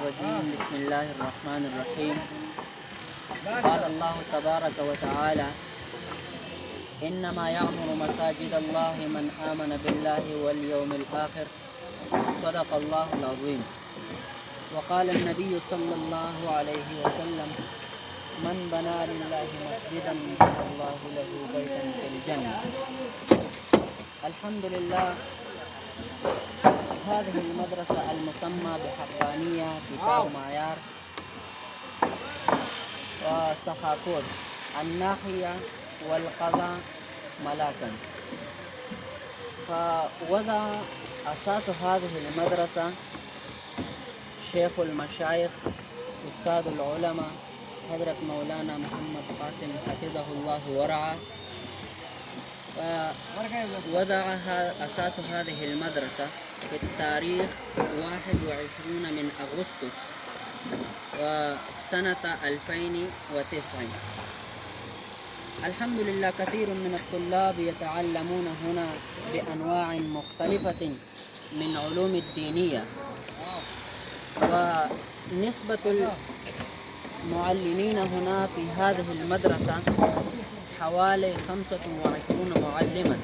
الرجيم. بسم الله الرحمن الرحيم. قال الله تبارك وتعالى: إنما يعمر مساجد الله من آمن بالله واليوم الآخر. صدق الله العظيم. وقال النبي صلى الله عليه وسلم: من بنى لله مسجدا بنى الله له بيتا في الجنة. الحمد لله، هذه المدرسة المسمى بحقانية كتاب معيار وصحافود الناحية والقضاء ملاكا. فوضع أساس هذه المدرسة شيخ المشايخ أستاذ العلماء حضرة مولانا محمد قاسم حفظه الله ورعاه. ووضع أساس هذه المدرسة في التاريخ 21 من أغسطس وسنة 2009. الحمد لله، كثير من الطلاب يتعلمون هنا بأنواع مختلفة من علوم الدينية، ونسبة المعلمين هنا في هذه المدرسة حوالي 25 معلما.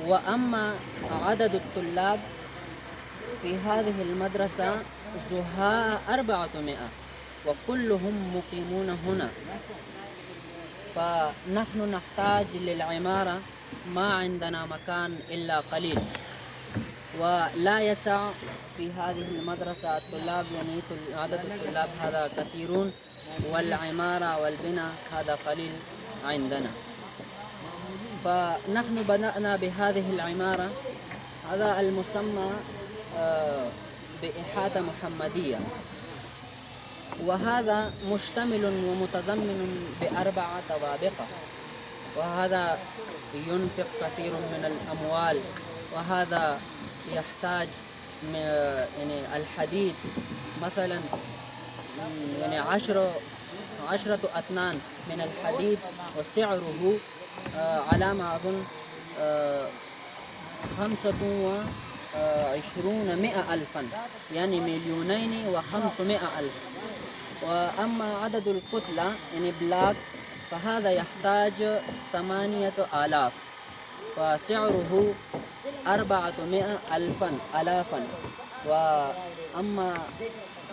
وأما عدد الطلاب في هذه المدرسة زهاء 400 وكلهم مقيمون هنا. فنحن نحتاج للعمارة، ما عندنا مكان إلا قليل، ولا يسع في هذه المدرسة الطلاب، يعني عدد الطلاب هذا كثيرون والعمارة والبناء هذا قليل عندنا. فنحن بدأنا بهذه العمارة، هذا المسمى بإحاطة محمدية، وهذا مشتمل ومتضمن ب4 طوابق، وهذا ينفق كثير من الأموال، وهذا يحتاج يعني الحديد مثلا، يعني 10 أطنان من الحديد، وسعره على ما أظن 25 ألفا، يعني 2,500,000. وأما عدد الكتلة يعني بلاك فهذا يحتاج 8,000، فسعره 400 ألفا. وأما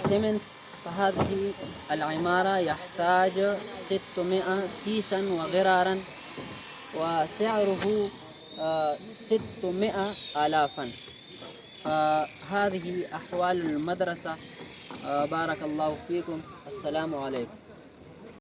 سمنت فهذه العمارة يحتاج 600 كيسا وغرارا، وسعره 600 آلافا. هذه أحوال المدرسة. بارك الله فيكم. السلام عليكم.